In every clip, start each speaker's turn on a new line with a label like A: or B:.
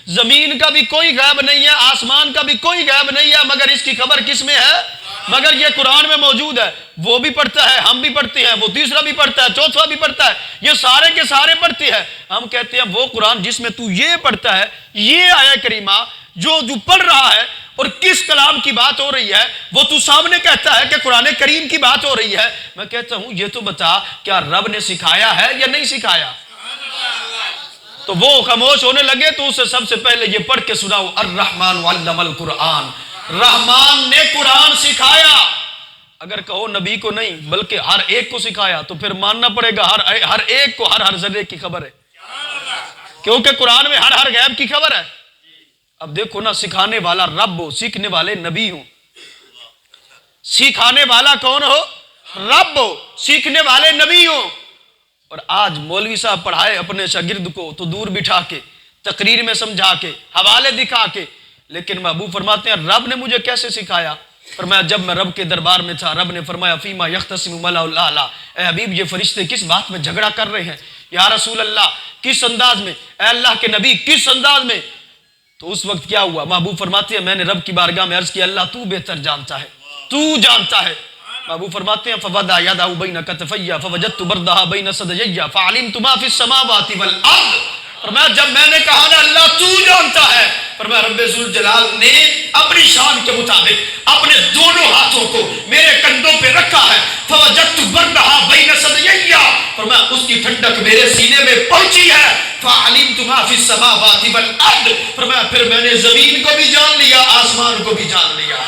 A: زمین کا بھی کوئی غیب نہیں ہے، آسمان کا بھی کوئی غیب نہیں ہے، مگر اس کی خبر کس میں ہے؟ مگر یہ قرآن میں موجود ہے۔ وہ بھی پڑھتا ہے، ہم بھی پڑھتے ہیں، وہ تیسرا بھی پڑھتا ہے، چوتھا بھی پڑھتا ہے، یہ سارے کے سارے پڑھتے ہیں۔ ہم کہتے ہیں وہ قرآن جس میں تو یہ پڑھتا ہے، یہ آیت کریمہ جو پڑھ رہا ہے اور کس کلام کی بات ہو رہی ہے، وہ تو سامنے کہتا ہے کہ قرآن کریم کی بات ہو رہی ہے۔ میں کہتا ہوں یہ تو بتا کیا رب نے سکھایا ہے یا نہیں سکھایا؟ تو وہ خاموش ہونے لگے تو اسے سب سے پہلے یہ پڑھ کے سناؤ، الرحمن علم القرآن، رحمان نے قرآن سکھایا۔ اگر کہو نبی کو نہیں بلکہ ہر ایک کو سکھایا تو پھر ماننا پڑے گا ہر ایک کو ہر ذرے کی خبر ہے، کیونکہ قرآن میں ہر غیب کی خبر ہے۔ اب دیکھو نا، سکھانے والا رب ہو، سیکھنے والے نبی ہوں۔ سکھانے والا کون ہو؟ رب ہو، سیکھنے والے نبی ہوں۔ اور آج مولوی صاحب پڑھائے اپنے شاگرد کو تو دور بٹھا کے، تقریر میں سمجھا کے، حوالے دکھا کے، لیکن محبوب فرماتے ہیں رب نے مجھے کیسے سکھایا؟ فرمایا جب میں رب کے دربار میں تھا، رب نے فرمایا فیما یختصم ملأ الاعلی، اے حبیب یہ فرشتے کس بات میں جھگڑا کر رہے ہیں؟ یا رسول اللہ کس انداز میں؟ اے اللہ کے نبی کس انداز میں؟ تو اس وقت کیا ہوا؟ محبوب فرماتے ہیں میں نے رب کی بارگاہ میں عرض کیا اللہ تو بہتر جانتا ہے، تو جانتا ہے۔ محبوب فرماتے ہیں فوضع یدہ بین کتفی فوجدت بردہا بین صدیی فعلمت ما فی السماوات والارض۔ فرمایا جب میں نے کہا نا اللہ تو جانتا ہے، فرمایا رب ذوالجلال نے اپنی شان کے مطابق اپنے دونوں ہاتھوں کو میرے کندھوں پہ رکھا ہے، فوجدت بردہا بین صدیی، فرمایا اس کی ٹھنڈک میرے سینے میں پہنچی ہے، فعلمت ما فی السماوات والارض، فرمایا پھر میں نے زمین کو بھی جان لیا، آسمان کو بھی جان لیا۔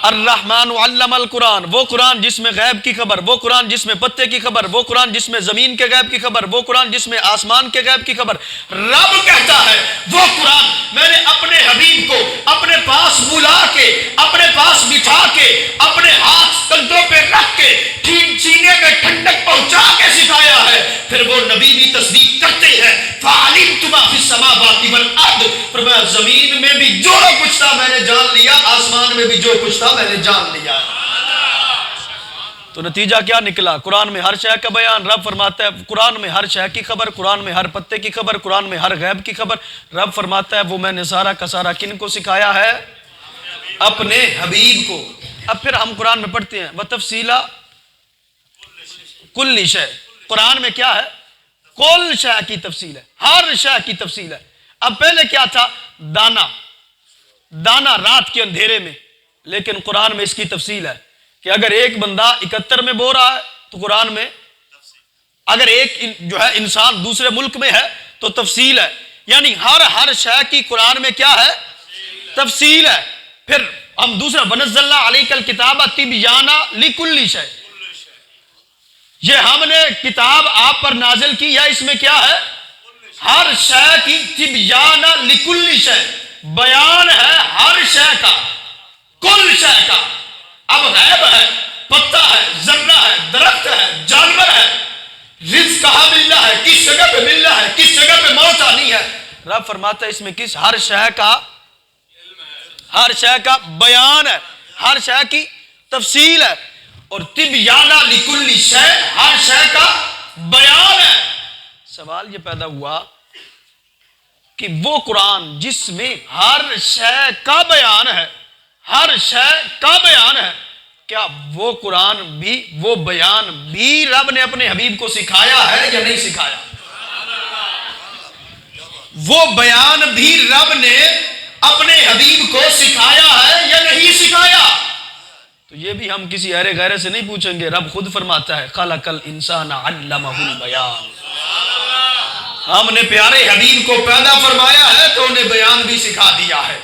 A: الرحمن علم القرآن، وہ قرآن جس میں غیب کی خبر، وہ قرآن جس میں پتے کی خبر، وہ قرآن جس میں زمین کے غیب کی خبر، وہ قرآن جس میں آسمان کے غیب کی خبر۔ رب کہتا ہے وہ قرآن میں نے اپنے حبیب کو اپنے پاس بلا کے، اپنے پاس بٹھا کے، اپنے ہاتھ کندھوں پہ رکھ کے، سینے میں ٹھنڈک پہنچا کے سکھایا ہے۔ پھر وہ نبی بھی تصدیق کرتے ہیں فعلمت ما فی السماوات والارض، فرمایا زمین میں بھی جو کچھ تھا میں نے جان لیا، آسمان میں بھی جو کچھ تھا میں نے جان لیا۔ تو نتیجہ کیا نکلا؟ قرآن میں ہر شے کا بیان۔ رب فرماتا ہے قرآن میں ہر شے کی خبر، قرآن میں ہر پتے کی خبر، قرآن میں ہر غیب کی خبر۔ رب فرماتا ہے وہ میں نے سارا کا سارا کن کو سکھایا ہے؟ اپنے حبیب کو۔ اب پھر ہم قرآن میں پڑھتے ہیں وتفصیلا کل شے، قرآن میں کیا ہے؟ کل شے کی تفصیل ہے، ہر شے کی تفصیل ہے۔ اب پہلے کیا تھا؟ دانا، دانا رات کے اندھیرے میں، لیکن قرآن میں اس کی تفصیل ہے کہ اگر ایک بندہ 71 میں بو رہا ہے تو قرآن میں، اگر ایک جو ہے انسان دوسرے ملک میں ہے تو تفصیل ہے، یعنی ہر شے کی قرآن میں کیا ہے؟ تفصیل ہے۔ پھر ہم دوسرا ونزلنا علیک الکتاب تبیانا لکل شے، یہ ہم نے کتاب آپ پر نازل کی ہے، اس میں کیا ہے؟ ہر شے کی تبیانا لکل شے، بیان ہے ہر شے کا، کل شے کا۔ اب غیب ہے، پتا ہے، ذرہ ہے، درخت ہے، جانور ہے، رزق کہاں ملنا ہے، کس جگہ پہ ملنا ہے، کس جگہ پہ موت آنی ہے۔ رب فرماتا ہے اس میں کس ہر شے کا، ہر شے کا بیان ہے، ہر شے کی تفصیل ہے، اور تبیانا لکل شے، ہر شے کا بیان ہے۔ سوال یہ پیدا ہوا کہ وہ قرآن جس میں ہر شے کا بیان ہے، ہر شے کا بیان ہے، کیا وہ قرآن بھی، وہ بیان بھی رب نے اپنے حبیب کو سکھایا ہے یا نہیں سکھایا؟ وہ بیان بھی رب نے اپنے حبیب کو سکھایا ہے یا نہیں سکھایا؟ تو یہ بھی ہم کسی ارے غیرے سے نہیں پوچھیں گے، رب خود فرماتا ہے خلق الانسان علمہ البیان، ہم نے پیارے حبیب کو پیدا فرمایا ہے تو انہیں بیان بھی سکھا دیا ہے۔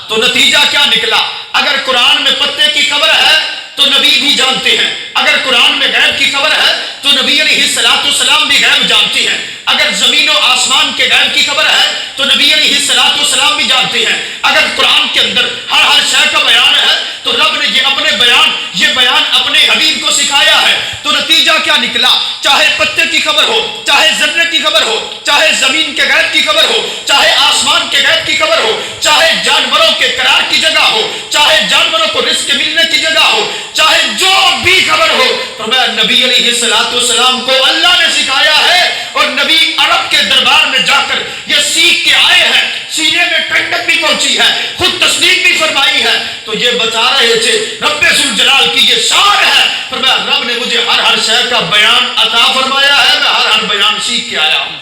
A: تو نتیجہ کیا نکلا؟ اگر قرآن میں پتے کی خبر ہے تو نبی بھی جانتے ہیں، اگر قرآن میں غیب کی خبر ہے تو نبی علیہ السلام بھی غیب جانتے ہیں، اگر زمین و آسمان کے غیب کی خبر ہے تو نبی علیہ السلام بھی جانتے ہیں، اگر قرآن کے اندر ہر شے کا بیان ہے تو رب نے یہ بیان اپنے حبیب کو سکھایا ہے۔ تو نتیجہ کیا نکلا؟ چاہے پتے کی خبر ہو، چاہے ذرے کی خبر ہو، چاہے زمین کے غیب کی خبر ہو، چاہے آسمان کے غیب کی خبر ہو، چاہے جانوروں کے قرار کی جگہ ہو، چاہے جانوروں کو رزق ملنے کی جگہ ہو، چاہے جو بھی خبر ہو، فرمایا نبی علیہ السلام کو اللہ نے سکھایا ہے، اور نبی عرب کے دربار میں جا پہنچی ہے، خود تصدیق بھی فرمائی ہے، تو یہ بتا رہے تھے رب ذوالجلال کی یہ شان ہے، فرمایا رب نے مجھے ہر شے کا بیان عطا فرمایا ہے، میں ہر بیان سیکھ کے آیا ہوں۔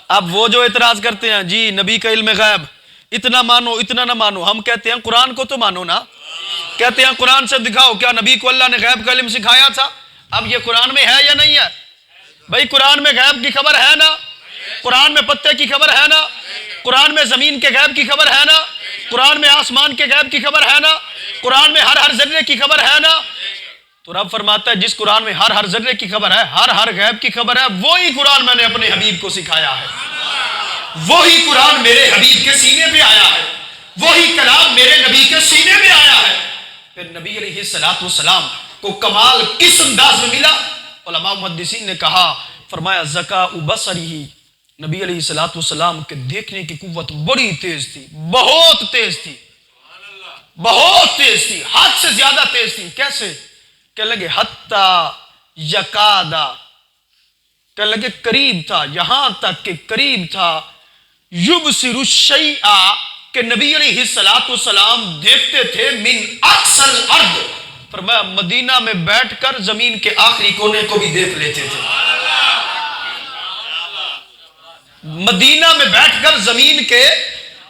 A: اب وہ جو اعتراض کرتے ہیں جی نبی کا علم غیب اتنا مانو اتنا نہ مانو، ہم کہتے ہیں قرآن کو تو مانو نا، کہتے ہیں قرآن سے دکھاؤ کیا نبی کو اللہ نے غیب کا علم سکھایا تھا؟ اب یہ قرآن میں ہے یا نہیں ہے؟ بھائی قرآن میں غیب کی خبر ہے نا، قرآن میں پتے کی خبر ہے نا، قرآن میں زمین کے غیب کی خبر ہے نا، قرآن میں آسمان کے غیب کی خبر ہے نا، قرآن میں ہر ذرے کی خبر ہے نا۔ تو رب فرماتا ہے جس قرآن میں ہر ذرے کی خبر ہے، ہر غیب کی خبر ہے، وہی قرآن میں نے اپنے حبیب کو سکھایا ہے، وہی قرآن میرے حبیب کے سینے پہ آیا ہے، وہی کلام میرے نبی کے سینے میں آیا ہے۔ پھر نبی علیہ السلام کو کمال کس انداز میں ملا؟ علماء محدثین نے کہا، فرمایا ذکاء بصری، نبی علیہ السلام کے دیکھنے کی قوت بڑی تیز تھی، بہت تیز تھی، بہت تیز تھی، حد سے زیادہ تیز تھی۔ کیسے؟ کہ لگے حتی یکادا، کہ لگے قریب تھا، یہاں تک کہ قریب تھا، یبصر الشیء، کہ نبی علیہ السلام دیکھتے تھے من اقصى الارض، فرمایا مدینہ میں بیٹھ کر زمین کے آخری کونے کو بھی دیکھ لیتے تھے، مدینہ میں بیٹھ کر زمین کے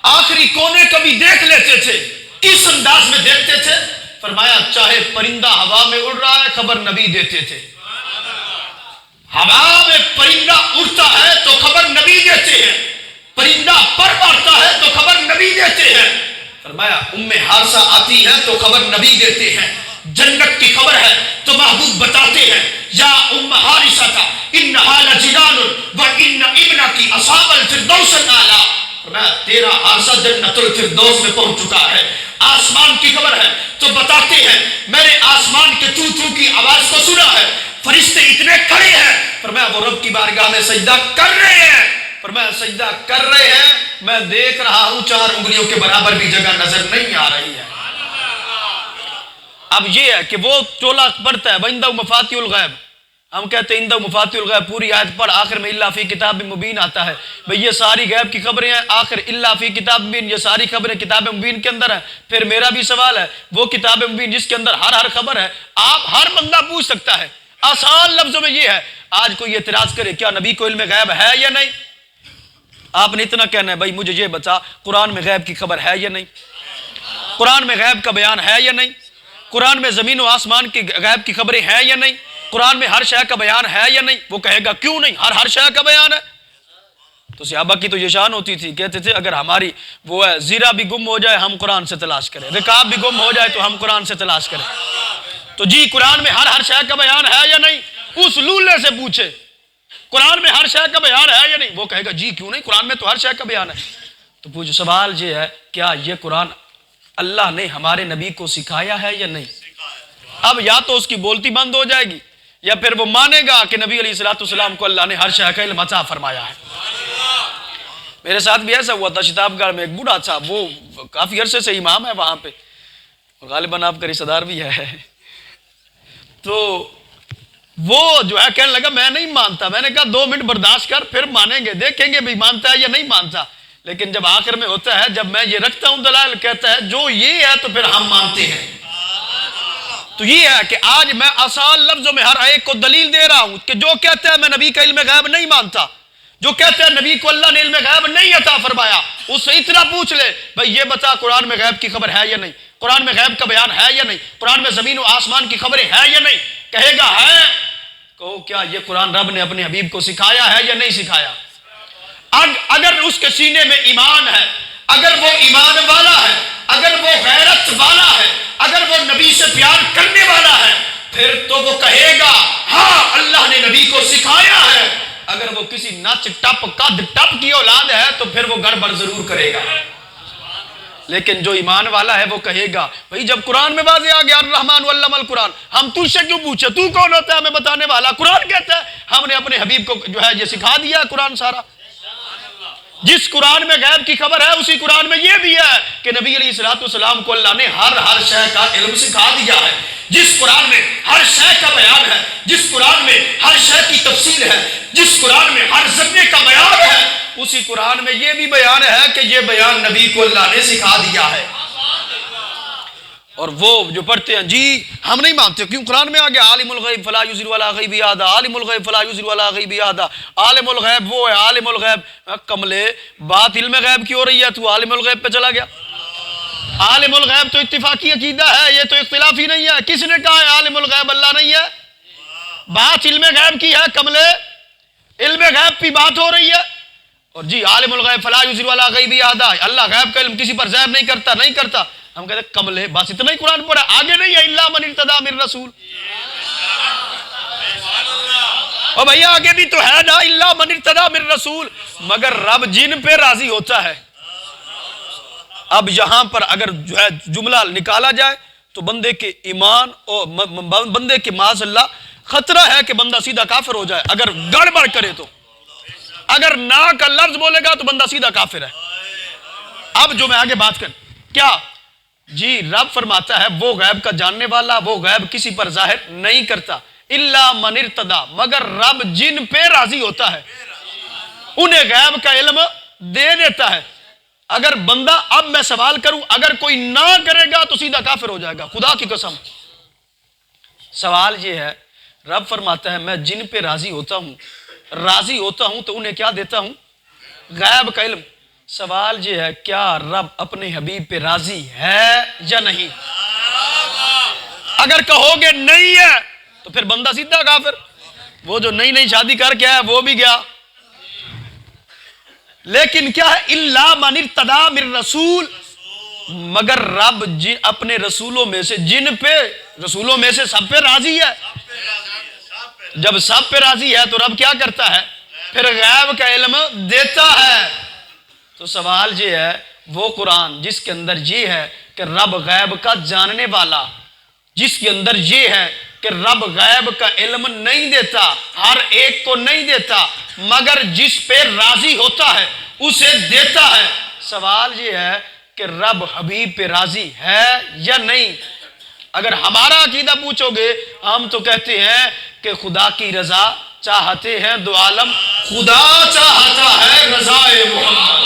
A: آخری کونے کو بھی دیکھ لیتے تھے۔ کس انداز میں دیکھتے تھے؟ فرمایا چاہے پرندہ ہوا میں اڑ رہا ہے خبر نبی دیتے تھے، ہوا میں پرندہ اڑتا ہے تو خبر نبی دیتے ہیں، پرندہ پر مارتا ہے تو خبر نبی دیتے ہیں۔ فرمایا حارثہ آتی ہے تو خبر نبی دیتے ہیں، جنت کی خبر ہے تو محبوب بتاتے ہیں، یا حارثہ انہا لجنان وان ابنکی اصحاب الفردوس الاعلی، فرمایا تیرا حارثہ جنت الفردوس میں پہنچ چکا ہے۔ آسمان کی خبر ہے تو بتاتے ہیں میں نے آسمان کے تو کی آواز کو سنا ہے، فرشتے اتنے کھڑے ہیں، فرمایا وہ رب کی بارگاہ میں سجدہ کر رہے ہیں، فرمایا سجدہ کر رہے ہیں، میں دیکھ رہا ہوں 4 انگلیوں کے برابر بھی جگہ نظر نہیں آ رہی ہے۔ اب یہ ہے کہ وہ چولہ پڑھتا ہے وَعِندَهُ مَفَاتِحُ الْغَیْبِ، ہم کہتے ہیں اندہ مفاتیح الغیب، پوری آیت پڑھ آخر میں اللہ فی کتاب مبین آتا ہے، بھئی یہ ساری غیب کی خبریں ہیں، آخر اللہ فی کتاب مبین، یہ ساری خبریں کتاب مبین کے اندر ہیں۔ پھر میرا بھی سوال ہے، وہ کتاب مبین جس کے اندر ہر خبر ہے، آپ ہر بندہ پوچھ سکتا ہے، آسان لفظوں میں یہ ہے، آج کوئی اعتراض کرے کیا نبی کو علم غیب ہے یا نہیں؟ آپ نے اتنا کہنا ہے بھئی مجھے یہ بتا قرآن میں غیب کی خبر ہے یا نہیں؟ قرآن میں غیب کا بیان ہے یا نہیں؟ قرآن میں زمین و آسمان کی غیب کی خبریں ہیں یا نہیں؟ قرآن میں ہر شے کا بیان ہے یا نہیں؟ وہ کہے گا کیوں نہیں، ہر شے کا بیان ہے۔ تو صحابہ کی تو یہ شان ہوتی تھی، کہتے تھے اگر ہماری وہ ہے زیرہ بھی گم ہو جائے ہم قرآن سے تلاش کریں، رکاب بھی گم ہو جائے تو ہم قرآن سے تلاش کریں۔ تو جی قرآن میں ہر شے کا بیان ہے یا نہیں؟ اس لولے سے پوچھے قرآن میں ہر شے کا بیان ہے یا نہیں؟ وہ کہے گا جی کیوں نہیں، قرآن میں تو ہر شے کا بیان ہے۔ تو پوچھو سوال یہ ہے کیا یہ قرآن اللہ نے ہمارے نبی کو سکھایا ہے یا نہیں؟ اب یا تو اس کی بولتی بند ہو جائے گی یا پھر وہ مانے گا کہ نبی علیہ السلام کو اللہ نے ہر شے کا علم عطا فرمایا ہے۔ میرے ساتھ بھی ایسا ہوا تھا، شتاب گڑھ میں ایک بوڑھا تھا، وہ کافی عرصے سے امام ہے وہاں پہ، غالباً آپ کا رشتہ دار بھی ہے، تو وہ جو ہے کہنے لگا میں نہیں مانتا، میں نے کہا 2 منٹ برداشت کر پھر مانیں گے، دیکھیں گے بھی مانتا ہے یا نہیں مانتا۔ لیکن جب آخر میں ہوتا ہے جب میں یہ رکھتا ہوں دلائل، کہتا ہے جو یہ ہے تو پھر ہم مانتے ہیں۔ تو یہ ہے کہ آج میں آسان لفظوں میں ہر ایک کو دلیل دے رہا ہوں کہ جو کہتا ہے میں نبی کا علم غیب نہیں مانتا، جو کہتا ہے نبی کو اللہ نے علم غیب نہیں عطا فرمایا، اس سے اتنا پوچھ لے بھئی یہ بتا قرآن میں غیب کی خبر ہے یا نہیں، قرآن میں غیب کا بیان ہے یا نہیں، قرآن میں زمین و آسمان کی خبریں ہیں یا نہیں؟ کہے گا ہے، کہو کیا یہ قرآن رب نے اپنے حبیب کو سکھایا ہے یا نہیں سکھایا؟ اگر اس کے سینے میں ایمان ہے، اگر وہ ایمان والا ہے، اگر وہ غیرت والا ہے، اگر وہ نبی سے پیار کرنے والا ہے، پھر تو وہ کہے گا ہاں اللہ نے نبی کو سکھایا ہے۔ اگر وہ کسی نچ ٹپ قد ٹپ کی اولاد ہے تو پھر وہ گڑبڑ ضرور کرے گا، لیکن جو ایمان والا ہے وہ کہے گا بھئی جب قرآن میں واضح آ گیا الرحمن علم القرآن، ہم تجھ سے کیوں پوچھے، تو کون ہوتا ہے ہمیں بتانے والا؟ قرآن کہتا ہے ہم نے اپنے حبیب کو جو ہے یہ سکھا دیا قرآن سارا۔ جس قرآن میں غیب کی خبر ہے اسی قرآن میں یہ بھی ہے کہ نبی علیہ السلام کو اللہ نے ہر شے کا علم سکھا دیا ہے۔ جس قرآن میں ہر شے کا بیان ہے، جس قرآن میں ہر شے کی تفصیل ہے، جس قرآن میں ہر ذرے کا معیار ہے، اس اسی قرآن میں یہ بھی بیان ہے کہ یہ بیان نبی کو اللہ نے سکھا دیا ہے۔ اور وہ جو پڑھتے ہیں جی ہم نہیں مانتے، کیوں؟ قرآن میں آگیا عالم الغیب فلا یظہر علی غیبہ احدا، عالم الغیب فلا یظہر علی غیبہ احدا۔ عالم الغیب وہ ہے، عالم الغیب کملے بات علم غیب کی ہو رہی ہے، تو عالم الغیب پہ چلا گیا۔ عالم الغیب تو اتفاقی عقیدہ ہے، یہ تو اختلافی نہیں ہے۔ کس نے کہا ہے عالم الغیب اللہ نہیں ہے؟ بات علم غیب کی ہے کملے، علم غیب کی بات ہو رہی ہے۔ اور جی عالم الغیب فلا یظہر علی غیبہ احدا، اللہ غیب کا علم کسی پر ظاہر نہیں کرتا، نہیں کرتا۔ ہم کہتے ہیں کملے، بس اتنا ہی قرآن پڑھا، آگے نہیں ہے الا من ارتضی من رسول۔ اور بھیا آگے بھی تو ہے نا الا من ارتضی من رسول، مگر رب جن پہ راضی ہوتا ہے۔ اب یہاں پر اگر جو ہے جملہ نکالا جائے تو بندے کے ایمان اور بندے کے معاذ اللہ خطرہ ہے کہ بندہ سیدھا کافر ہو جائے اگر گڑبڑ کرے تو۔ اگر نا کا لفظ بولے گا تو بندہ سیدھا کافر ہے۔ اب جو میں آگے بات کروں کیا جی رب فرماتا ہے وہ غیب کا جاننے والا، وہ غیب کسی پر ظاہر نہیں کرتا، الا من ارتضی، مگر رب جن پہ راضی ہوتا ہے انہیں غیب کا علم دے دیتا ہے۔ اگر بندہ، اب میں سوال کروں، اگر کوئی نہ کرے گا تو سیدھا کافر ہو جائے گا، خدا کی قسم۔ سوال یہ ہے، رب فرماتا ہے میں جن پہ راضی ہوتا ہوں تو انہیں کیا دیتا ہوں؟ غیب کا علم۔ سوال یہ ہے کیا رب اپنے حبیب پہ راضی ہے یا نہیں؟ اگر کہو گے نہیں ہے تو پھر بندہ سیدھا کافر۔ وہ جو نئی شادی کر کے ہے وہ بھی گیا۔ لیکن کیا ہے الا من ارتضی من رسول، مگر رب اپنے رسولوں میں سے جن پہ، رسولوں میں سے سب پہ راضی ہے۔ جب سب پہ راضی ہے تو رب کیا کرتا ہے؟ پھر غیب کا علم دیتا ہے۔ تو سوال یہ ہے وہ قرآن جس کے اندر یہ ہے کہ رب غیب کا جاننے والا، جس کے اندر یہ ہے کہ رب غیب کا علم نہیں دیتا، ہر ایک کو نہیں دیتا، مگر جس پہ راضی ہوتا ہے اسے دیتا ہے۔ سوال یہ ہے کہ رب حبیب پہ راضی ہے یا نہیں؟ اگر ہمارا عقیدہ پوچھو گے ہم تو کہتے ہیں کہ خدا کی رضا چاہتے ہیں دو عالم، خدا چاہتا ہے رضائے محمد۔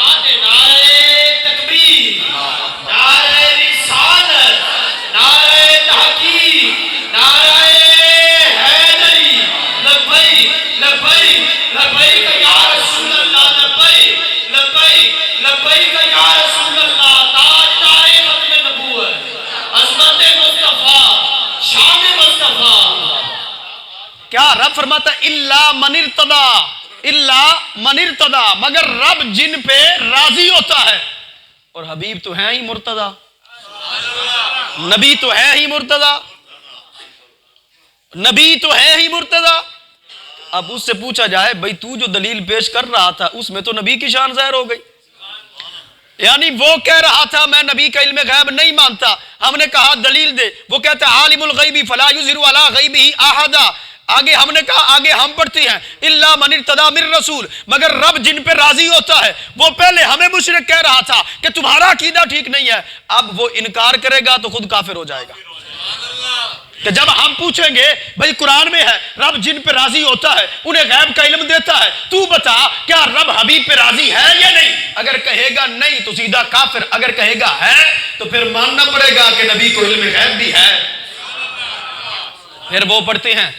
A: کیا رب فرماتا ہے الا من ارتضی، الا من ارتضی، مگر رب جن پہ راضی ہوتا ہے۔ اور حبیب تو ہے ہی مرتضی، نبی تو ہے ہی مرتضی، نبی تو ہے ہی مرتضی۔ اب اس سے پوچھا جائے بھئی تو جو دلیل پیش کر رہا تھا اس میں تو نبی کی شان ظاہر ہو گئی، یعنی وہ کہہ رہا تھا میں نبی کا علم غیب نہیں مانتا، ہم نے کہا دلیل دے، وہ کہتا ہے عالم الغیب فلا یظہر علی غیبہ احدا۔ آگے ہم نے کہا، آگے ہم پڑھتے ہیں الا من ارتضی من رسول، مگر رب جن پہ راضی ہوتا ہے۔ وہ پہلے ہمیں مشرک کہہ رہا تھا کہ تمہارا عقیدہ ٹھیک نہیں ہے، اب وہ انکار کرے گا تو خود کافر ہو جائے گا۔ کہ جب ہم پوچھیں گے بھئی قرآن میں ہے رب جن پہ راضی ہوتا ہے انہیں غیب کا علم دیتا ہے، تو بتا کیا رب حبیب پہ راضی ہے یا نہیں؟ اگر کہے گا نہیں تو سیدھا کافر، اگر کہے گا ہے تو پھر ماننا پڑے گا کہ نبی کو علم غیب بھی ہے۔ پھر وہ پڑھتے ہیں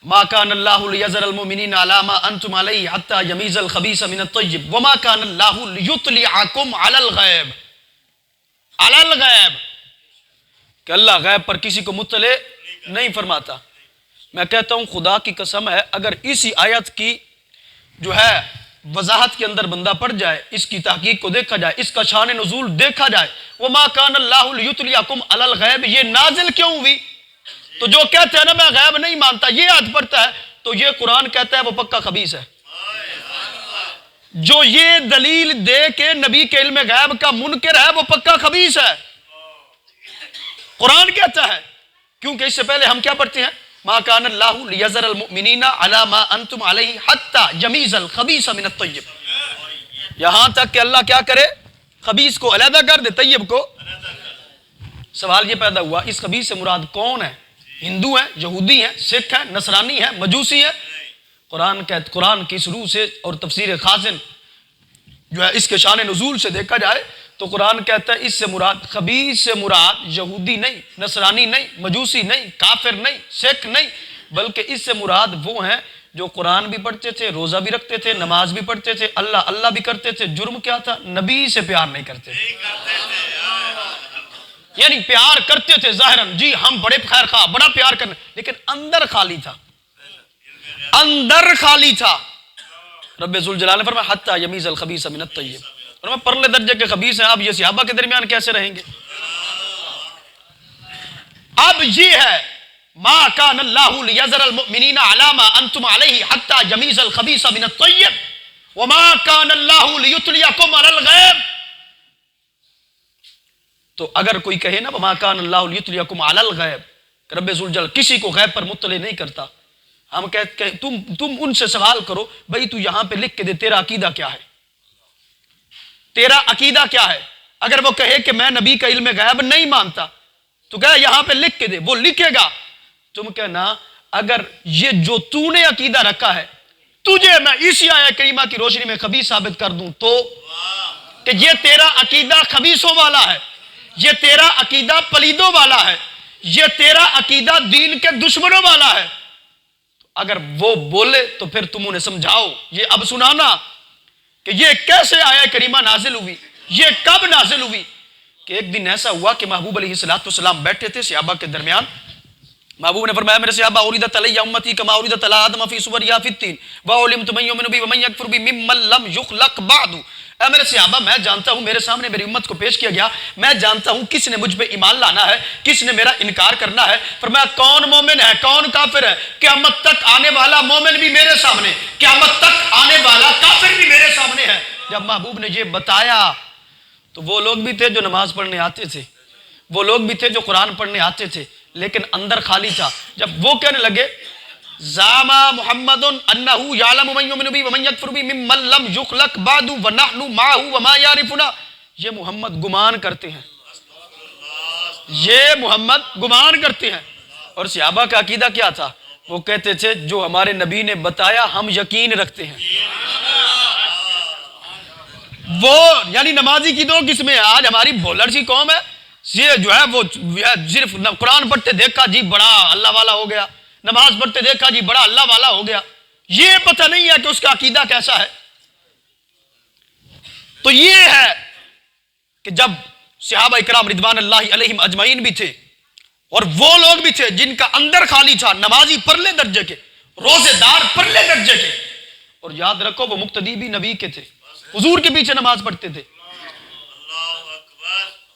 A: ما کان اللہ لیذر المؤمنین علی ما انتم علیہ حتی یمیز الخبیث من الطیب وما کان اللہ لیطلعکم علی الغیب، علی الغیب، کہ اللہ غیب پر کسی کو مطلع نہیں فرماتا۔ میں کہتا ہوں خدا کی قسم ہے اگر اسی آیت کی جو ہے وضاحت کے اندر بندہ پڑ جائے، اس کی تحقیق کو دیکھا جائے، اس کا شان نزول دیکھا جائے، وما کان اللہ لیطلعکم علی الغیب، یہ نازل کیوں ہوئی؟ تو جو کہتے ہیں نا میں غیب نہیں مانتا، یہ آیت پڑھتا ہے تو یہ قرآن کہتا ہے وہ پکا خبیث ہے۔ جو یہ دلیل دے کے نبی کے علم غیب کا منکر ہے وہ پکا خبیث ہے، قرآن کہتا ہے۔ کیونکہ اس سے پہلے ہم کیا پڑھتے ہیں ما کان اللہ لیذر المؤمنین علی ما انتم علیہ حتی یمیز الخبیث من الطیب، یہاں تک کہ اللہ کیا کرے؟ خبیث کو علیحدہ کر دے، طیب کو۔ سوال یہ پیدا ہوا اس خبیث سے مراد کون ہے؟ ہندو ہیں، یہودی ہیں، سکھ ہیں، نصرانی ہیں، مجوسی ہیں؟ قرآن کی اس روح سے اور تفسیر خازن جو ہے اس کے شان نزول سے دیکھا جائے تو قرآن کہتا ہے اس سے مراد خبیث سے مراد یہودی نہیں، نصرانی نہیں، مجوسی نہیں، کافر نہیں، سکھ نہیں، بلکہ اس سے مراد وہ ہیں جو قرآن بھی پڑھتے تھے، روزہ بھی رکھتے تھے، نماز بھی پڑھتے تھے، اللہ اللہ بھی کرتے تھے۔ جرم کیا تھا؟ نبی سے پیار نہیں کرتے تھے، یعنی پیار کرتے تھے ظاہراً، جی ہم بڑے خیر خواہ، بڑا پیار کرنے، لیکن اندر خالی تھا، اندر خالی تھا۔ رب ذوالجلال نے فرمایا حتی یمیز الخبیث من الطیب، اور میں پرلے درجے کے خبیث ہیں، اب یہ صحابہ کے درمیان کیسے رہیں گے؟ اب یہ ہے ما کان اللہ لیذر المؤمنین علی ما انتم علیہ حتی یمیز الخبیث من الطیب وما کان اللہ لیطلعکم علی الغیب۔ تو اگر کوئی کہے نا وما کان اللہ لیطلعکم علی الغیب، رب ذوالجلال کسی کو غیب پر مطلع نہیں کرتا، ہم کہتے ہیں تم ان سے سوال کرو بھئی تو یہاں پہ لکھ کے دے تیرا عقیدہ کیا ہے، تیرا عقیدہ کیا ہے؟ اگر وہ کہے کہ میں نبی کا علم غیب نہیں مانتا تو کہے یہاں پہ لکھ کے دے، وہ لکھے گا، تم کہنا اگر یہ جو تو نے عقیدہ رکھا ہے تجھے میں اسی آیہ کریمہ کی روشنی میں خبیث ثابت کر دوں تو کہ یہ تیرا عقیدہ خبیثوں والا ہے، یہ تیرا عقیدہ پلیدوں والا ہے، یہ تیرا عقیدہ دین کے دشمنوں والا ہے، اگر وہ بولے تو پھر تم انہیں سمجھاؤ۔ یہ اب سنانا کہ یہ کیسے آیہ کریمہ نازل ہوئی، یہ کب نازل ہوئی؟ کہ ایک دن ایسا ہوا کہ محبوب علیہ السلام بیٹھے تھے صحابہ کے درمیان، محبوب نے فرمایا میرے صحابہ اوریدت علی امتی کما اوریدت علی آدم فی صبریا فی التین وعلمت من یؤمن بی ومن یکفر بی ممن لم یخلق بعد۔ اے میرے صحابہ میں جانتا ہوں، میرے سامنے میری امت کو پیش کیا گیا، میں جانتا ہوں کس نے مجھ پہ ایمان لانا ہے، کس نے میرا انکار کرنا ہے۔ فرمایا کون مومن ہے، کون کافر ہے؟ قیامت تک آنے والا مومن بھی میرے سامنے، قیامت تک آنے والا کافر بھی میرے سامنے ہے۔ جب محبوب نے یہ بتایا تو وہ لوگ بھی تھے جو نماز پڑھنے آتے تھے، وہ لوگ بھی تھے جو قرآن پڑھنے آتے تھے، لیکن اندر خالی تھا۔ جب وہ کہنے لگے زعم محمد انہ یعلم من یؤمن بی ومن یکفر بی ممن لم یخلق بعد ونحن معہ وما یعرفنا، یہ محمد گمان کرتے ہیں، یہ محمد گمان کرتے ہیں۔ اور صحابہ کا عقیدہ کیا تھا؟ وہ کہتے تھے جو ہمارے نبی نے بتایا ہم یقین رکھتے ہیں۔ وہ یعنی نمازی کی دو قسمیں ہیں، آج ہماری بولر سی قوم ہے، یہ جو ہے وہ صرف قرآن پڑھتے دیکھا جی بڑا اللہ والا ہو گیا، نماز پڑھتے دیکھا جی بڑا اللہ والا ہو گیا، یہ پتہ نہیں ہے کہ اس کا عقیدہ کیسا ہے۔ تو یہ ہے کہ جب صحابہ اکرام رضوان اللہ علیہم اجمعین بھی تھے اور وہ لوگ بھی تھے جن کا اندر خالی تھا، نمازی پرلے درجے کے، روزے دار پرلے درجے کے، اور یاد رکھو وہ مقتدی بھی نبی کے تھے، حضور کے پیچھے نماز پڑھتے تھے۔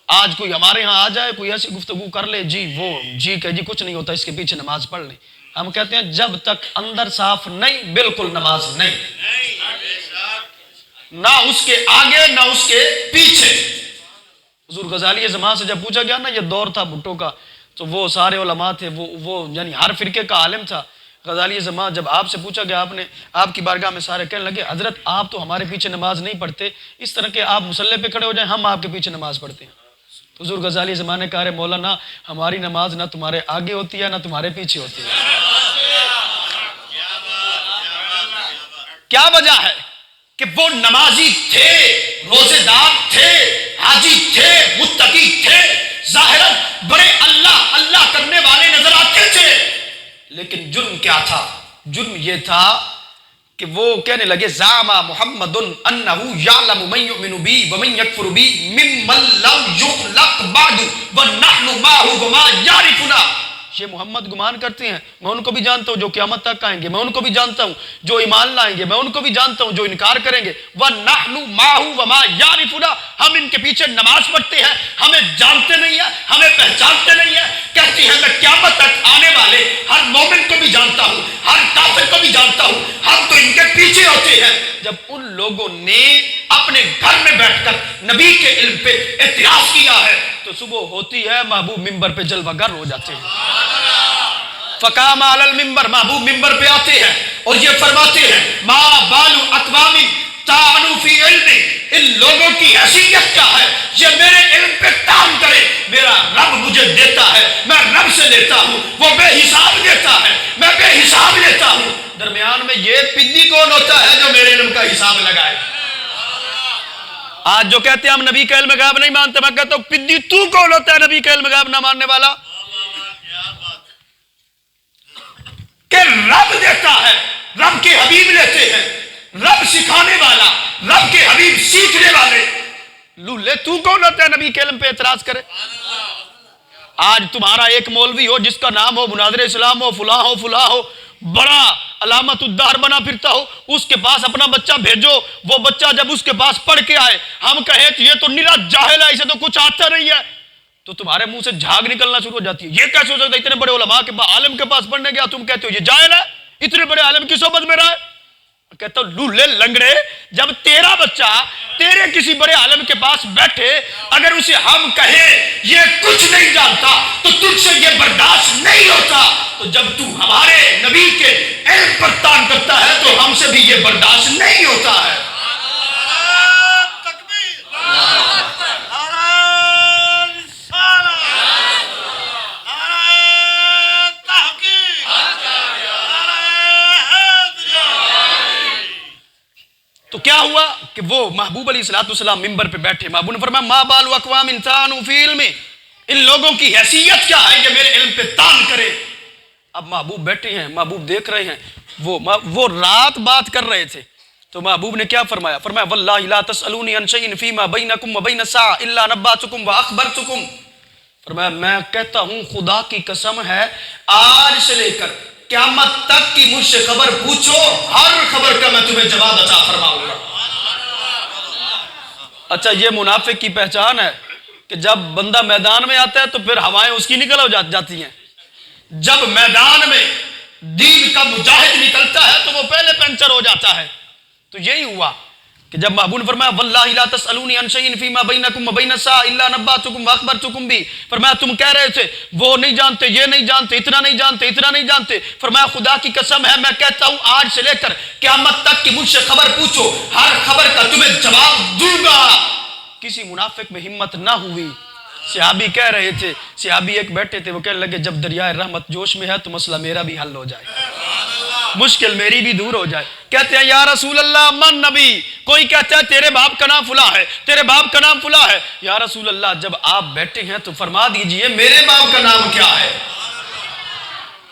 A: آج کوئی ہمارے ہاں آ جائے، کوئی ایسی گفتگو کر لے جی وہ جی کہ جی کچھ نہیں ہوتا، اس کے پیچھے نماز پڑھ لیں، ہم کہتے ہیں جب تک اندر صاف نہیں بالکل نماز نہیں، نہ اس کے آگے نہ اس کے پیچھے۔ حضور غزالی زمان سے جب پوچھا گیا نا، یہ دور تھا بھٹو کا، تو وہ سارے علماء تھے، وہ یعنی ہر فرقے کا عالم تھا۔ غزالی زمان جب آپ سے پوچھا گیا، آپ کی بارگاہ میں سارے کہنے لگے حضرت آپ تو ہمارے پیچھے نماز نہیں پڑھتے، اس طرح کہ آپ مصلی پہ کھڑے ہو جائیں ہم آپ کے پیچھے نماز پڑھتے ہیں۔ حضور غزالی زمان نے کہا مولانا ہماری نماز نہ تمہارے آگے ہوتی ہے نہ تمہارے پیچھے ہوتی ہے۔ کیا وجہ ہے؟ کہ وہ نمازی تھے، روزے دار تھے، حاجی تھے، متقی تھے، ظاہراً بڑے اللہ اللہ کرنے والے نظر آتے تھے، لیکن جرم کیا تھا؟ جرم یہ تھا کہ وہ کہنے لگے زعم محمد انہ یعلم من یؤمن بی ومن یکفر بی ممن لم یخلق بعد ونحن معہ وما یعرفنا، یہ محمد گمان کرتے ہیں، میں ان کو بھی جانتا ہوں جو قیامت تک آئیں گے، میں ان کو بھی جانتا ہوں جو ایمان لائیں گے، میں ان کو بھی جانتا ہوں جو انکار کریں گے، وَنَحْنُ مَعْهُ وَمَا يَعْرِفُنَا، ہم ان کے پیچھے نماز پڑھتے ہیں، ہمیں جانتے نہیں ہیں، ہمیں پہچانتے نہیں ہیں، کہتی ہیں میں قیامت تک آنے والے ہر مومن کو بھی جانتا ہوں، ہر کافر کو بھی جانتا ہوں، ہم تو ان کے پیچھے ہوتے ہیں۔ جب ان لوگوں نے اپنے گھر میں بیٹھ کر نبی کے علم پہ اعتراض کیا ہے تو صبح ہوتی ہے محبوب ممبر پہ جلوہ گر ہو جاتے ہیں۔ فقام علی المنبر، محبوب ممبر پہ آتے ہیں اور یہ فرماتے ہیں ما بال اقوام طعنوا فی علم، ان لوگوں کی حیثیت کیا ہے یہ میرے علم پہ طعن کرے، میرا رب مجھے دیتا ہے، میں رب سے لیتا ہوں، وہ بے حساب دیتا ہے، میں بے حساب لیتا ہوں، درمیان میں یہ پدی کون ہوتا ہے جو میرے علم کا حساب لگائے؟ آج جو کہتے ہیں ہم نبی کا علم غیب نہیں مانتے، میں کہتا ہوں پدی تو کون ہوتا ہے نبی کا علم غیب نہ ماننے والا؟ کہ رب دیتا ہے، رب کے حبیب لیتے ہیں، رب سکھانے والا، رب کے حبیب سیکھنے والے، لولے تو کون ہوتا ہے نبی کے علم پہ اعتراض کرے؟ آج تمہارا ایک مولوی ہو جس کا نام ہو مناظر اسلام ہو فلاں ہو بڑا علامت الدہر بنا پھرتا ہو، اس کے پاس اپنا بچہ بھیجو، وہ بچہ جب اس کے پاس پڑھ کے آئے ہم کہیں یہ تو نرا جاہل ہے، اسے تو کچھ آتا نہیں ہے، تو تمہارے منہ سے جھاگ نکلنا شروع ہو جاتی ہے، یہ کیسے ہو سکتا ہے اتنے بڑے علماء کے پاس عالم کے پاس پڑھنے گیا تم کہتے ہو یہ جاہل ہے، اتنے بڑے عالم کی صحبت میں رہا ہے؟ کہتا ہوں لولے لنگڑے، جب تیرا بچہ تیرے کسی بڑے عالم کے پاس بیٹھے اگر اسے ہم کہیں یہ کچھ نہیں جانتا تو تجھ سے یہ برداشت نہیں ہوتا، تو جب تو ہمارے نبی کے علم پر تان کرتا ہے تو ہم سے بھی یہ برداشت نہیں ہوتا ہے۔ تو کیا ہوا کہ وہ محبوب علیہ السلام ممبر پہ بیٹھے، محبوب نے فرمایا ما بال اقوام انسانوا فی علم، ان لوگوں کی حیثیت کیا ہے یہ میرے علم پہ تان کرے۔ اب محبوب بیٹھے ہیں، محبوب دیکھ رہے ہیں، وہ رات بات کر رہے تھے، تو محبوب نے کیا فرمایا؟ فرمایا واللہ لا تسألونی عن شیء فیما بینکم وبین الساعة الا نبأتکم واخبرتکم، فرمایا میں کہتا ہوں خدا کی قسم ہے آج سے لے کر قیامت تک کی مجھ سے خبر پوچھو، ہر خبر کا میں تمہیں جواب عطا فرماؤں گا۔ اچھا یہ منافق کی پہچان ہے کہ جب بندہ میدان میں آتا ہے تو پھر ہوائیں اس کی نکل ہو جاتی ہیں، جب میدان میں دین کا مجاہد نکلتا ہے تو وہ پہلے پنچر ہو جاتا ہے۔ تو یہی ہوا کہ جب محبوب نے فرمایا واللہ لا تسألونی عن شیء فیما بینکم وبین الساعة الا نبأتکم واخبرتکم بھی، فرمایا تم کہہ رہے تھے وہ نہیں جانتے، یہ نہیں جانتے، اتنا نہیں جانتے، اتنا نہیں جانتے، فرمایا خدا کی قسم ہے میں کہتا ہوں آج سے لے کر قیامت تک کی مجھ سے خبر پوچھو، ہر خبر کا تمہیں جواب دوں گا۔ کسی منافق میں ہمت نہ ہوئی، صحابی کہہ رہے تھے، صحابی ایک بیٹھے تھے، وہ کہنے لگے جب دریائے رحمت جوش میں ہے تو مسئلہ میرا بھی حل ہو جائے، مشکل میری بھی دور ہو جائے۔ کہتے ہیں یا رسول اللہ من نبی، کوئی کہتا ہے تیرے باپ کا نام فلاں ہے، تیرے باپ کا نام فلاں ہے، یا رسول اللہ جب آپ بیٹھے ہیں تو فرما دیجئے میرے باپ کا نام کیا ہے۔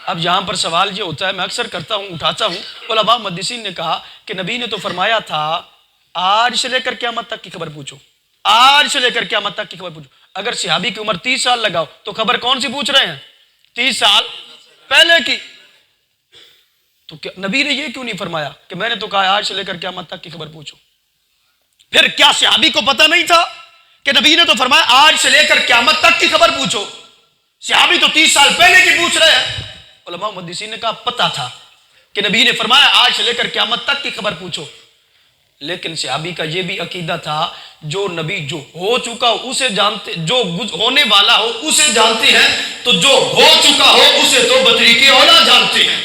A: اب یہاں پر سوال یہ ہوتا ہے، میں اکثر کرتا ہوں، اٹھاتا ہوں، علماء محدثین نے کہا کہ نبی نے تو فرمایا تھا آج سے لے کر قیامت تک کی خبر پوچھو، آج سے لے کر قیامت تک کی خبر پوچھو۔ اگر صحابی کی عمر 30 سال لگاؤ تو خبر کون سی پوچھ رہے ہیں؟ 30 سال پہلے کی۔ تو نبی نے یہ کیوں نہیں فرمایا کہ میں نے تو کہا آج سے لے کر قیامت تک کی خبر پوچھو؟ پھر کیا صحابی کو پتہ نہیں تھا کہ نبی نے تو فرمایا آج سے لے کر قیامت تک کی خبر پوچھو؟ صحابی تو 30 سال پہلے کی پوچھ رہے ہیں۔ علماء محدثین نے کہا پتہ تھا کہ نبی نے فرمایا آج سے لے کر قیامت تک کی خبر پوچھو، لیکن صحابی کا یہ بھی عقیدہ تھا جو نبی جو ہو چکا ہو اسے جانتے، جو ہونے والا ہو اسے جانتے ہیں، تو جو ہو چکا ہو اسے تو بطریق اولا جانتے ہیں۔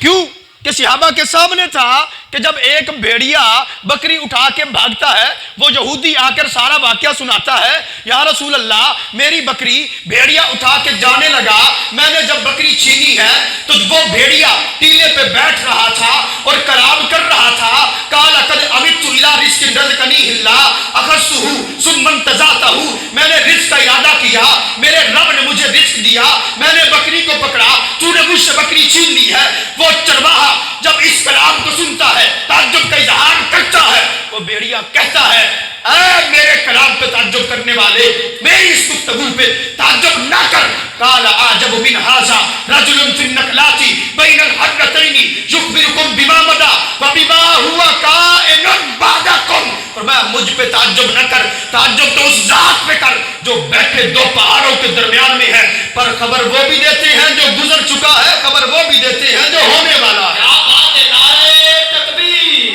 A: کیوں کہ صحابہ کے سامنے تھا کہ جب ایک بھیڑیا بکری اٹھا کے بھاگتا ہے، وہ یہودی آ کر سارا واقعہ سناتا ہے، یا رسول اللہ میری بکری بھیڑیا اٹھا کے جانے لگا، میں نے جب بکری چھینی ہے تو وہ بھیڑیا ٹیلے پہ بیٹھ رہا تھا اور کلام کر رہا تھا، قال قد امت الى رزق رزقنی اللہ اخذته ثم انتزعته، میں نے رزق کا ارادہ کیا، میرے رب نے مجھے رزق دیا، میں نے بکری کو پکڑا، تو نے مجھ سے بکری چھین لی ہے۔ وہ چرواہا جب اس کلام کو سنتا ہے تعجب کا اظہار کرتا ہے، وہ بھیڑیا کہتا ہے اے میرے کلام پہ تعجب کرنے والے، میری اس گفتگو پہ تعجب نہ کر۔ قال اعجب من هذا رجل في النقلات بين الحرتين يخبركم بما مضى وبما هو كائن بعدكم، فرمایا مجھ پہ تعجب نہ کر، تعجب تو اس ذات پہ کر جو بیٹھے دو پہاڑوں کے درمیان میں ہے، پر خبر وہ بھی دیتے ہیں جو گزر چکا ہے، خبر وہ بھی دیتے ہیں جو ہونے والا ہے۔ کیا بات ہے، نعرہ تکبیر،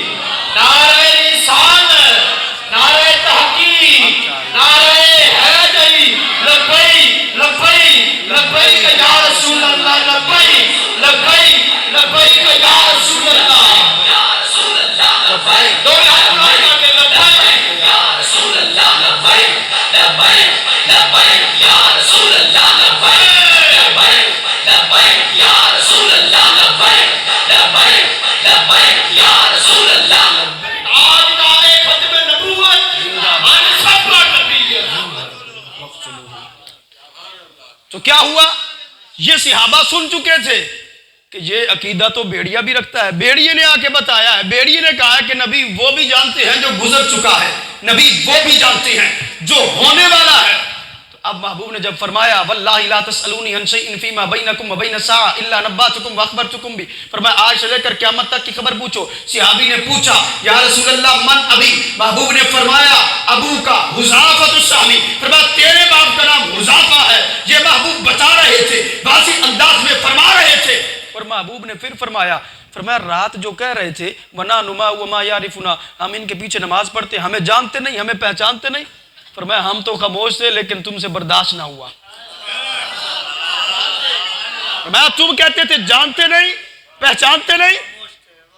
A: نعرہ رسالت، نعرہ تحقیق، نعرہ حیدری، لبیک لبیک لبیک یا رسول اللہ، لبیک لبیک لبیک یا رسول اللہ، یا رسول اللہ لبیک، دو ہاتھ اٹھا کے لبیک یا رسول اللہ، لبیک لبیک لبیک یا رسول اللہ، لبیک لبیک لبیک یا رسول اللہ، لبیک کیا ہوا؟ یہ صحابہ سن چکے تھے کہ یہ عقیدہ تو بیڑیا بھی رکھتا ہے. بیڑیے نے آ کے بتایا ہے، بیڑیے نے کہا ہے کہ نبی وہ بھی جانتے ہیں جو گزر چکا ہے، نبی وہ بھی جانتے ہیں جو ہونے والا ہے. تو اب محبوب نے جب فرمایا واللہ لا تسألونی عن شیء فیما بینکم وبین الساعۃ الا نبأتکم واخبرتکم بھی، فرمایا آج سے لے کر قیامت تک کی خبر پوچھو. صحابی نے پوچھا یا رسول اللہ من ابی؟ محبوب نے فرمایا ابو کا حذافۃ السہمی، فرمایا تیرے باپ کا نام حذافہ ہے. یہ محبوب بتا رہے تھے، واضح انداز میں فرما رہے تھے. اور محبوب نے پھر فرمایا رات جو کہہ رہے تھے وَنَا نُمَا وَمَا يَعْرِفُنَا، ہم ان کے پیچھے نماز پڑھتے، ہمیں جانتے نہیں، ہمیں پہچانتے نہیں. فرمایا ہم تو خاموش تھے لیکن تم سے برداشت نہ ہوا. فرمایا تم کہتے تھے جانتے نہیں پہچانتے نہیں،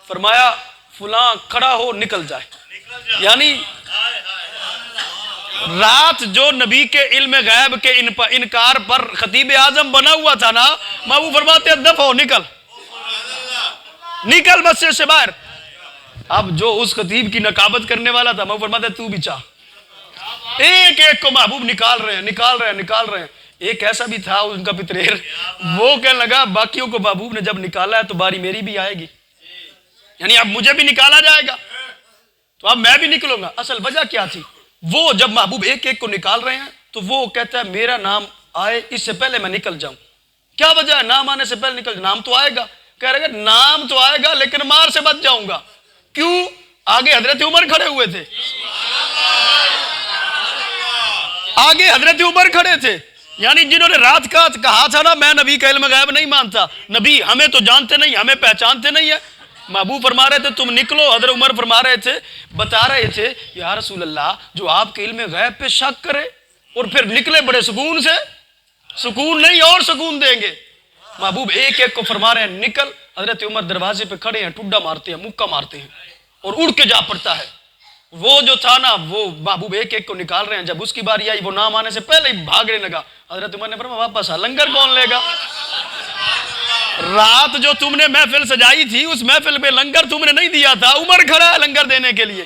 A: فرمایا فلاں کھڑا ہو نکل جائے. یعنی رات جو نبی کے علم غیب کے انکار پر خطیب اعظم بنا ہوا تھا نا، محبوب فرماتے ہیں دفع ہو، نکل مسجد سے باہر. اب جو اس خطیب کی نقابت کرنے والا تھا، محبوب فرماتے ہیں تو بھی چاہ. ایک ایک کو محبوب نکال رہے ہیں. ایک ایسا بھی تھا ان کا پتریر، وہ کہنے لگا باقیوں کو محبوب نے جب نکالا ہے تو باری میری بھی آئے گی، یعنی اب مجھے بھی نکالا جائے گا تو اب میں بھی نکلوں گا. اصل وجہ کیا تھی؟ وہ جب محبوب ایک ایک کو نکال رہے ہیں تو وہ کہتا ہے میرا نام آئے اس سے پہلے میں نکل جاؤں. کیا وجہ ہے؟ نام آنے سے پہلے نکل، نام تو آئے گا. کہہ رہے گا نام تو آئے گا لیکن مار سے بچ جاؤں گا. کیوں؟ آگے حضرت عمر کھڑے ہوئے تھے، آگے حضرت عمر کھڑے تھے، یعنی جنہوں نے رات کا کہا تھا نا میں نبی کا علم غیب نہیں مانتا، نبی ہمیں تو جانتے نہیں، ہمیں پہچانتے نہیں ہے. محبوب فرما رہے تھے تم نکلو. حضرت عمر فرما رہے تھے، بتا رہے تھے یا رسول اللہ جو آپ کے علم غیب پہ شک کرے اور پھر نکلے بڑے سکون سے، سکون نہیں اور سکون دیں گے. محبوب ایک ایک کو فرما رہے ہیں نکل. حضرت عمر دروازے پہ کھڑے ہیں، ٹڈا مارتے ہیں، مکہ مارتے ہیں اور اڑ کے جا پڑتا ہے. وہ جو تھا نا وہ محبوب ایک ایک کو نکال رہے ہیں. جب اس کی باری آئی وہ نام آنے سے پہلے ہی بھاگنے لگا. حضرت عمر نے فرمایا واپس آ، لنگر کون لے گا؟ رات جو تم نے محفل سجائی تھی اس محفل پہ لنگر تم نے نہیں دیا تھا، عمر کھڑا ہے لنگر دینے کے لیے.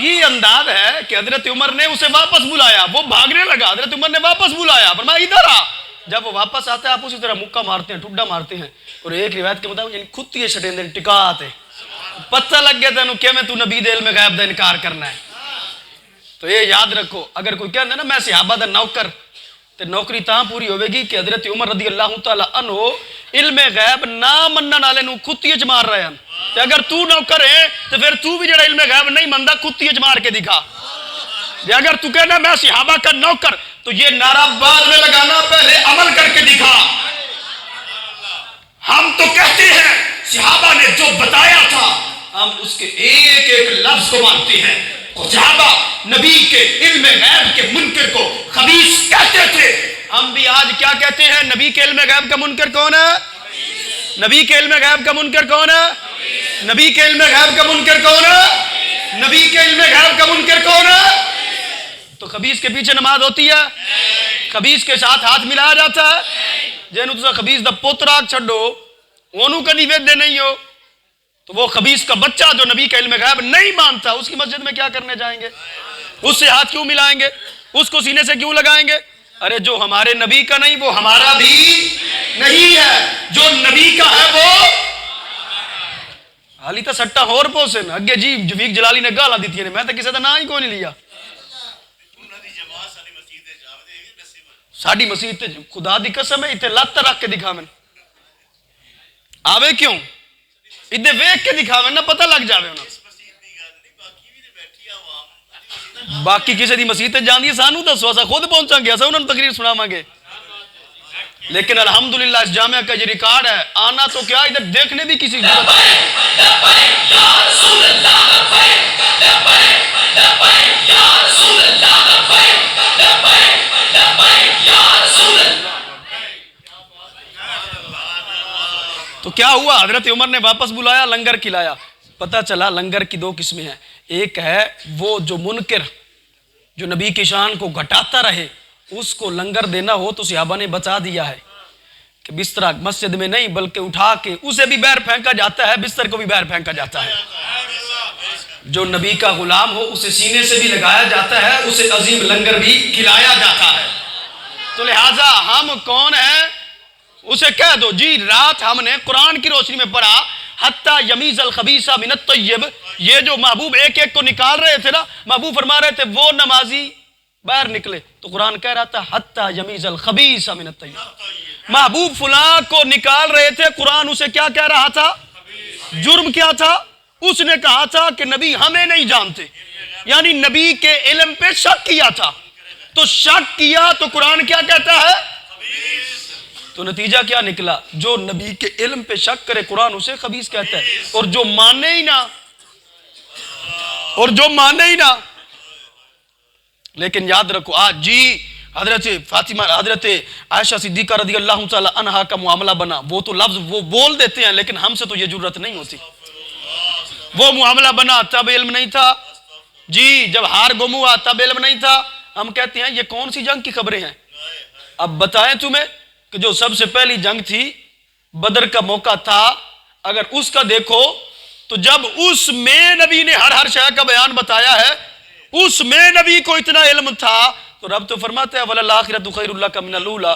A: یہ انداز ہے کہ حضرت عمر نے اسے واپس بلایا، وہ بھاگنے لگا، حضرت عمر نے واپس بلایا، فرمایا ادھر آ. جب وہ واپس آتا ہے آپ اسی طرح مکہ مارتے ہیں، ٹھڈا مارتے ہیں. اور ایک روایت کے مطابق یعنی کھتی چھٹے ٹکاتے پتہ لگ گیا تینوں کہ میں تو نبی دے علم غیب دا انکار کرنا ہے. تو یہ یاد رکھو اگر کوئی کہندا نا میں صحابہ دا نوکر، تے نوکری تاں پوری ہوے گی کہ حضرت عمر رضی اللہ تعالی عنہ علم غیب نہ منن والے نوں کھتی وچ مار رہے ہیں. تے اگر تو نوکر ہے تو پھر تو بھی جڑا علم غیب نہیں مندا کھتی وچ مار کے دکھا. تے اگر تو کہنا میں صحابہ کا نوکر تو یہ نعرہ بعد میں لگانا، پہلے عمل کر کے دکھا. ہم تو کہتے ہیں صحابہ نے جو بتایا تھا ہم اس کے ایک ایک لفظ کو مانتے ہیں. صحابہ نبی کے علم غیب کے منکر کو خبیث کہتے تھے. ہم بھی آج کیا کہتے ہیں؟ نبی کے علم غیب کا منکر کون ہے؟ نبی کے علم غیب کا منکر کون ہے؟ نبی کے علم غیب کا منکر کون ہے؟ نبی کے علم غیب کا منکر کون ہے؟ تو خبیث کے پیچھے نماز ہوتی ہے؟ خبیث کے ساتھ ہاتھ ملایا جاتا ہے؟ جنہوں تسا خبیث دا پوترا چھڈو اونوں کدی ویدے نہیں ہو تو وہ خبیث کا بچہ جو نبی کا علم غیب نہیں مانتا اس کی مسجد میں کیا کرنے جائیں گے؟ اس سے ہاتھ کیوں ملائیں گے؟ اس کو سینے سے کیوں لگائیں گے؟ ارے جو ہمارے نبی کا نہیں وہ ہمارا بھی نہیں ہے، جو نبی کا ہے وہ حالی تا سٹا ہور پوسن اگے جی جفیق جلالی نے گالا دیتی ہے میں تو کسی دا نام ہی کوئی نہیں لیا. ساڑی مسیح تے خدا دی قسم ہے اتنے لت رکھ کے دکھاویں آوے کیوں ادھے ویک کے دکھاویں نہ پتہ لگ جاوے انہاں. باقی کسی دی مسیح تے جان دی سانو دسو اسا خود پہنچاں گے اسا انہاں نوں تقریر سناواں گے. لیکن الحمدللہ اس جامعہ کا یہ ریکارڈ ہے آنا تو کیا ادھر دیکھنے بھی کسی ضرورت تو کیا ہوا؟ حضرت عمر نے واپس بلایا، لنگر کھلایا. پتہ چلا لنگر کی دو قسمیں ہیں، ایک ہے وہ جو منکر جو نبی کی شان کو گھٹاتا رہے، اس کو لنگر دینا ہو تو صحابہ نے بتا دیا ہے کہ بستر مسجد میں نہیں بلکہ اٹھا کے اسے بھی باہر پھینکا جاتا ہے، بستر کو بھی باہر پھینکا جاتا ہے۔ جو نبی کا غلام ہو اسے سینے سے بھی لگایا جاتا ہے، اسے عظیم لنگر بھی کھلایا جاتا ہے۔ تو لہٰذا ہم کون ہیں؟ اسے کہہ دو جی رات ہم نے قرآن کی روشنی میں پڑھا حتیٰ یمیز الخبیث من الطیب، یہ جو محبوب ایک ایک کو نکال رہے تھے نا، محبوب فرما رہے تھے وہ نمازی باہر نکلے، تو قرآن کہہ رہا تھا حتیٰ یمیز الخبیث من الطیب، محبوب فلاں کو نکال رہے تھے، قرآن اسے کیا کہہ رہا تھا؟ جرم کیا تھا؟ اس نے کہا تھا کہ نبی ہمیں نہیں جانتے، یعنی نبی کے علم پہ شک کیا تھا، تو شک کیا تو قرآن کیا کہتا ہے؟ تو نتیجہ کیا نکلا؟ جو نبی کے علم پہ شک کرے قرآن اسے خبیث کہتا ہے، اور جو مانے ہی نہ، لیکن یاد رکھو آج جی حضرت فاطمہ، حضرت عائشہ صدیقہ رضی اللہ تعالی عنہا کا معاملہ بنا، وہ تو لفظ وہ بول دیتے ہیں لیکن ہم سے تو یہ جرت نہیں ہوتی۔ وہ معاملہ بنا تب علم نہیں تھا جی، جب ہار گم ہوا تب علم نہیں تھا، ہم کہتے ہیں یہ کون سی جنگ کی خبریں ہیں؟ اب بتائیں تمہیں کہ جو سب سے پہلی جنگ تھی بدر کا موقع تھا، اگر اس کا دیکھو تو جب اس میں نبی نے ہر شے کا بیان بتایا ہے، اس میں نبی کو اتنا علم تھا، تو رب تو فرماتا ہے وَلَلْآخِرَةُ خَيْرٌ لَكَ مِنَ الْأُولَىٰ۔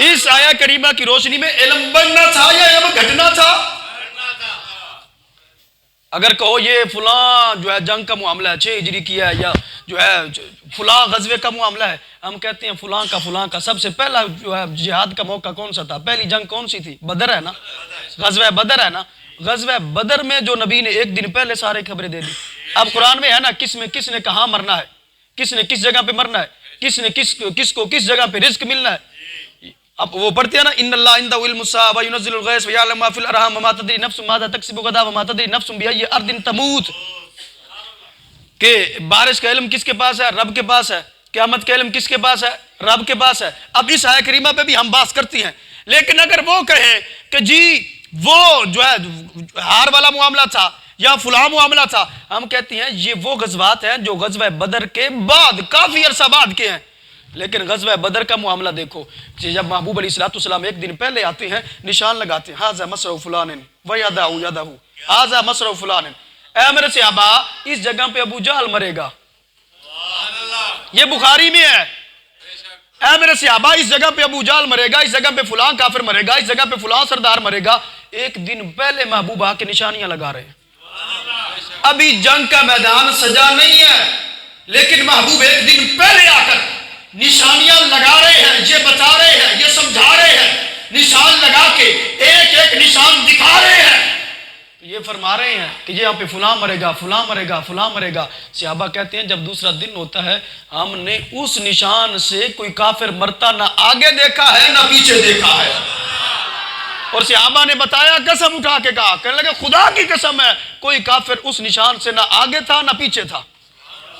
A: اس آیہ کریمہ کی روشنی میں علم بڑھنا تھا یا علم گھٹنا تھا؟ اگر کہو یہ فلاں جو ہے جنگ کا معاملہ ہے 6 ہجری کی ہے، یا جو ہے فلاں غزوے کا معاملہ ہے، ہم کہتے ہیں فلاں کا سب سے پہلا جو ہے جہاد کا موقع کون سا تھا؟ پہلی جنگ کون سی تھی؟ بدر ہے نا، غزوہ بدر ہے نا۔ غزوہ بدر میں جو نبی نے ایک دن پہلے سارے خبریں دے دی۔ اب قرآن میں ہے نا کس نے کہاں مرنا ہے، کس نے کس جگہ پہ مرنا ہے، کس نے کس کو کس جگہ پہ رزق ملنا ہے۔ اب وہ پڑھتے ہیں نا ان اللہ عنده علم الساعة وينزل الغيث ويعلم ما في الارحام وما تدري نفس ماذا تكسب غدا وما تدري نفس بأي ارض تموت، کہ بارش کا علم کس کے پاس ہے؟ رب کے پاس ہے۔ قیامت کا علم کس کے پاس ہے؟ رب کے پاس ہے۔ اب اس آیہ کریمہ پہ بھی ہم بات کرتی ہیں، لیکن اگر وہ کہیں کہ جی وہ جو ہے ہار والا معاملہ تھا یا فلاں معاملہ تھا، ہم کہتے ہیں یہ وہ غزوات ہیں جو غزوہ بدر کے بعد کافی عرصہ بعد کے ہیں۔ لیکن غزوہ بدر کا معاملہ دیکھو، جب محبوب علیہ السلام ایک دن پہلے آتے ہیں، نشان لگاتے ہیں ھذا مصرع فلان ویدہ ھذا مصرع فلان، اے میرے صحابہ اس جگہ پہ ابو جہل مرے گا، یہ بخاری میں ہے، اے میرے صحابہ اس جگہ پہ ابو جہل مرے گا، اس جگہ پہ فلاں کافر مرے گا، اس جگہ پہ فلاں سردار مرے گا۔ ایک دن پہلے محبوب آ کے نشانیاں لگا رہے ہیں۔ ابھی جنگ کا میدان سجا نہیں ہے، لیکن محبوب ایک دن پہلے آ کر نشانیاں لگا رہے ہیں، یہ بتا رہے ہیں، یہ سمجھا رہے ہیں، نشان لگا کے ایک ایک نشان دکھا رہے ہیں، یہ فرما رہے ہیں کہ یہاں پہ فلاں مرے گا، فلاں مرے گا، فلاں مرے گا۔ صحابہ کہتے ہیں جب دوسرا دن ہوتا ہے ہم نے اس نشان سے کوئی کافر مرتا نہ آگے دیکھا ہے نہ پیچھے دیکھا ہے۔ اور صحابہ نے بتایا، قسم اٹھا کے کہا، کہنے لگے خدا کی قسم ہے کوئی کافر اس نشان سے نہ آگے تھا نہ پیچھے تھا،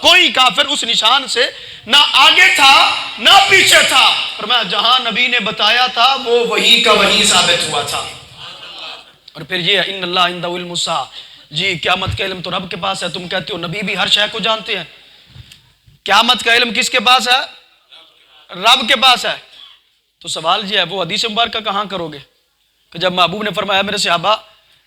A: کوئی کافر اس نشان سے نہ آگے تھا نہ پیچھے تھا۔ فرمایا جہاں نبی نے بتایا تھا وہ وہی کا وہی ثابت ہوا تھا۔ اور پھر یہ ان اللہ عنده علم الساعة، جی قیامت کا علم تو رب کے پاس ہے، تم کہتے ہو نبی بھی ہر شے کو جانتے ہیں، قیامت کا علم کس کے پاس ہے؟ رب کے پاس ہے۔ تو سوال یہ ہے وہ حدیث مبارکہ کہاں کرو گے کہ جب محبوب نے فرمایا میرے صحابہ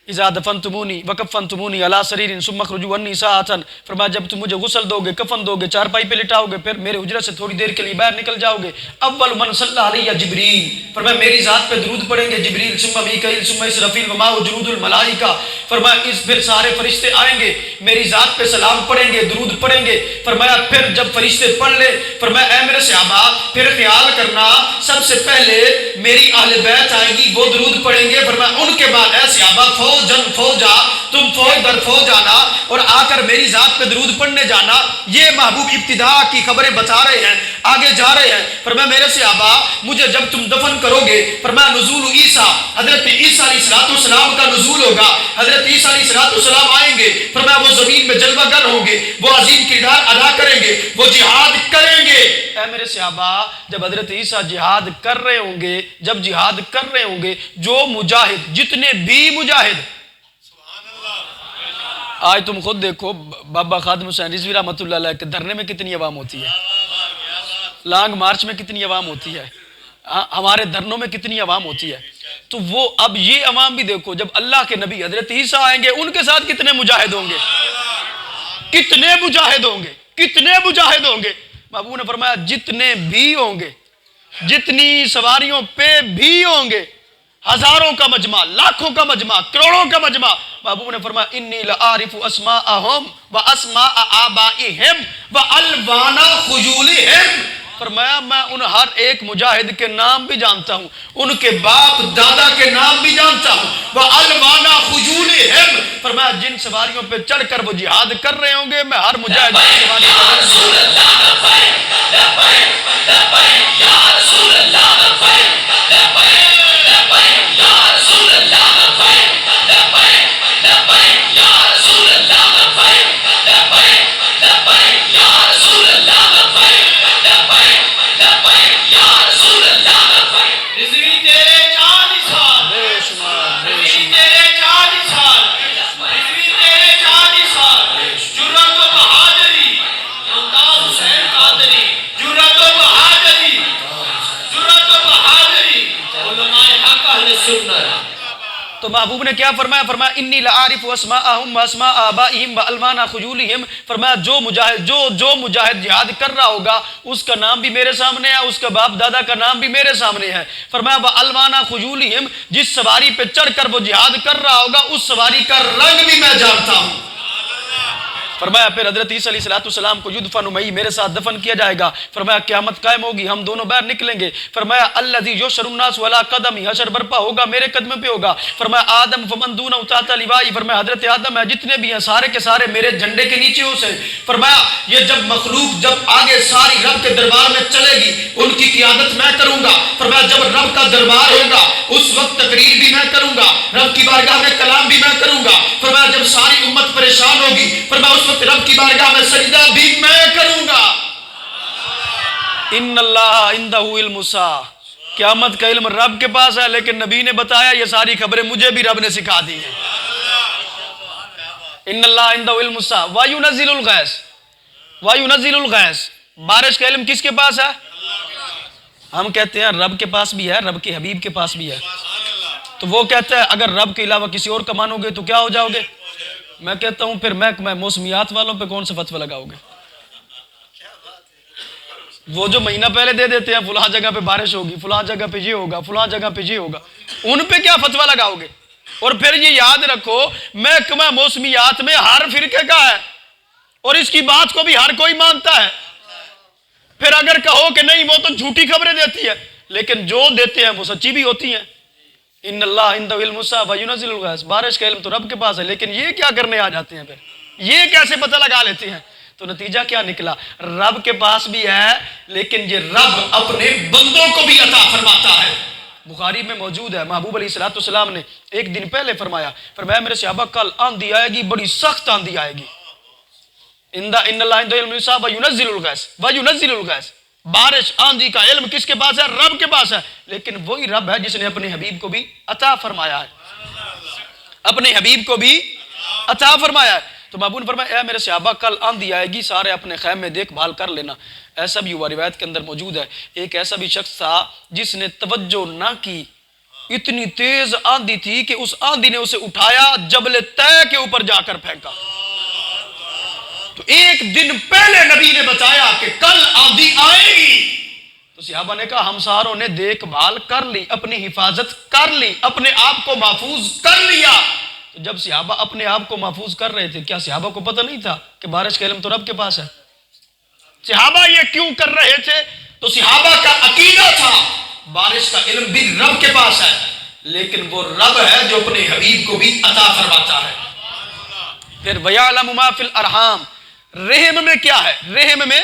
A: اذا دفنتمونی وکفنتمونی علی سریر ثم اخرجوا عنی ساعۃ، فرمایا جب تم مجھے غسل دو گے، کفن دو گے، چارپائی پہ لٹاؤ گے، پھر میرے حجرے سے تھوڑی دیر کے لیے باہر نکل جاؤ گے، اول من صلی علیہ جبریل، فرمایا میری ذات پہ درود پڑھیں گے جبریل، ثم میکائیل، ثم اسرافیل ومعہ جنود الملائکہ، فرمایا اس پھر سارے فرشتے آئیں گے میری ذات پہ سلام پڑھیں گے، درود پڑھیں گے۔ فرمایا پھر جب فرشتے پڑھ لے، فرمایا اے میرے صحابہ پھر خیال کرنا سب سے پہلے میری اہل بیت آئیں گی، وہ درود پڑھیں گے، فرمایا ان کے بعد اے صحابہ فوجن فوجا، تم فوج در فوج آنا اور آ کر میری ذات پہ درود پڑھنے جانا۔ یہ محبوب ابتدا کی خبریں بتا رہے ہیں، آگے جا رہے ہیں۔ فرمایا میرے صحابہ مجھے جب تم دفن کرو گے، فرمایا نزول عیسیٰ، حضرت عیسیٰ علیہ السلام کا نزول ہوگا، حضرت عیسیٰ علیہ السلام آئیں گے، فرمایا وہ زمین میں جلوہ گر ہوں گے، وہ عظیم کردار ادا کریں گے، وہ جہاد کریں گے۔ اے میرے صحابہ جب حضرت عیسیٰ جہاد کر رہے ہوں گے، جب جہاد کر رہے ہوں گے، جو مجاہد جتنے بھی مجاہد آج تم خود دیکھو بابا خادم حسین رضوی رحمۃ اللہ علیہ کے دھرنے میں کتنی عوام ہوتی ہے، لانگ مارچ میں کتنی عوام ہوتی ہے، ہمارے دھرنوں میں کتنی عوام ہوتی ہے. تو وہ اب یہ عوام بھی دیکھو، جب اللہ کے نبی حضرت عیسیٰ آئیں گے ان کے ساتھ کتنے مجاہد ہوں گے، کتنے مجاہد ہوں گے، کتنے مجاہد ہوں گے. محبوب نے فرمایا جتنے بھی ہوں گے، جتنی سواریوں پہ بھی ہوں گے، ہزاروں کا مجمع، لاکھوں کا مجمع، کروڑوں کا مجمع. محبوب نے فرمایا انی لعارف اسماءہم و اسماء آبائہم و الوان خجولہم. فرمایا میں ان ہر ایک مجاہد کے نام بھی جانتا ہوں، ان کے باپ دادا کے نام بھی جانتا ہوں. وہ الوانا خجولہم، فرمایا جن سواریوں پہ چڑھ کر وہ جہاد کر رہے ہوں گے میں ہر مجاہد کی سواری تو محبوب نے کیا فرمایا؟ فرمایا انی لعارف اسماءہم و اسماء آبائہم و الوان خجولہم. فرمایا جو مجاہد جہاد کر رہا ہوگا اس کا نام بھی میرے سامنے ہے، اس کا باپ دادا کا نام بھی میرے سامنے ہے. فرمایا و الوان خجولہم، جس سواری پہ چڑھ کر وہ جہاد کر رہا ہوگا اس سواری کا رنگ بھی میں جانتا ہوں. فرمایا پھر حضرت عیسیٰ علیہ السلام کو یدفن معی، میرے ساتھ دفن کیا جائے گا. فرمایا قیامت قائم ہوگی، ہم دونوں باہر نکلیں گے. فرمایا الذی یحشر الناس علی قدمی، حشر برپا ہوگا میرے قدم پہ ہوگا. فرمایا آدم فمن دونہ تحت لوائی، فرمایا حضرت آدم ہے جتنے بھی ہیں سارے کے سارے میرے جھنڈے کے نیچے ہو سے. فرمایا یہ جب مخلوق جب آگے ساری رب کے دربار میں چلے گی ان کی قیادت میں کروں گا. فرمایا جب رب کا دربار ہوگا اس وقت تقریر بھی میں کروں گا، رب کی بارگاہ میں کلام بھی میں کروں گا. فرمایا جب ساری امت پریشان ہوگی فرمایا اس وقت رب کی بارگاہ میں سجدہ بھی میں کروں گا. ان اللہ عندہ علم الساعہ، قیامت کا علم رب کے پاس ہے، لیکن نبی نے بتایا یہ ساری خبریں مجھے بھی رب نے سکھا دی ہیں. ان اللہ عندہ علم الساعہ وینزل الغیث، وینزل الغیث، بارش کا علم کس کے پاس ہے؟ ہم کہتے ہیں رب کے پاس بھی ہے، رب کے حبیب کے پاس بھی ہے. تو وہ کہتا ہے اگر رب کے علاوہ کسی اور کا مانو گے تو کیا ہو جاؤ گے؟ میں کہتا ہوں پھر میں موسمیات والوں پہ کون سے فتوی لگاؤ گے؟ وہ جو مہینہ پہلے دے دیتے ہیں فلاں جگہ پہ بارش ہوگی، فلاں جگہ پہ یہ ہوگا، فلاں جگہ پہ یہ ہوگا، ان پہ کیا فتوی لگاؤ گے؟ اور پھر یہ یاد رکھو محکمہ موسمیات میں ہر فرقے کا ہے اور اس کی بات کو بھی ہر کوئی مانتا ہے. پھر اگر کہو کہ نہیں وہ تو جھوٹی خبریں دیتی ہے، لیکن جو دیتے ہیں وہ سچی بھی ہوتی ہیں. ان اللہ عندہ علم الساعہ وینزل الغیث، بارش کا علم تو رب کے پاس ہے، لیکن یہ کیا کرنے آ جاتے ہیں؟ پھر یہ کیسے پتہ لگا لیتے ہیں؟ تو نتیجہ کیا نکلا؟ رب کے پاس بھی ہے لیکن یہ رب اپنے بندوں کو بھی عطا فرماتا ہے. بخاری میں موجود ہے محبوب علیہ السلام نے ایک دن پہلے فرمایا میرے صحابہ کل آندھی آئے گی، بڑی سخت آندھی آئے گی. ان اللہ عندہ علم الساعہ وینزل الغیث وینزل الغیث، بارش آندھی کا علم کس کے پاس ہے؟ رب کے پاس ہے. لیکن وہی رب ہے جس نے اپنے حبیب کو بھی عطا فرمایا ہے، اپنے حبیب کو بھی عطا فرمایا ہے. تو محبوب نے فرمایا اے میرے صحابہ کل آندھی آئے گی، سارے اپنے خیمے میں دیکھ بھال کر لینا. ایسا بھی ہوا، روایت کے اندر موجود ہے ایک ایسا بھی شخص تھا جس نے توجہ نہ کی، اتنی تیز آندھی تھی کہ اس آندھی نے اسے اٹھایا جبل طے کے اوپر جا کر پھینکا. تو ایک دن پہلے نبی نے بتایا کہ کل آندھی آئے گی، تو صحابہ نے کہا ہم ساروں نے دیکھ بھال کر لی، اپنی حفاظت کر لی، اپنے آپ کو محفوظ کر لیا. تو جب صحابہ اپنے آپ کو محفوظ کر رہے تھے کیا صحابہ کو پتہ نہیں تھا کہ بارش کا علم تو رب کے پاس ہے؟ صحابہ یہ کیوں کر رہے تھے؟ تو صحابہ کا عقیدہ تھا بارش کا علم بھی رب کے پاس ہے، لیکن وہ رب ہے جو اپنے حبیب کو بھی عطا فرماتا ہے. پھر وَيَعْلَمُ مَا فِي الْأَرْحَامِ، رحم میں کیا ہے؟ رحم میں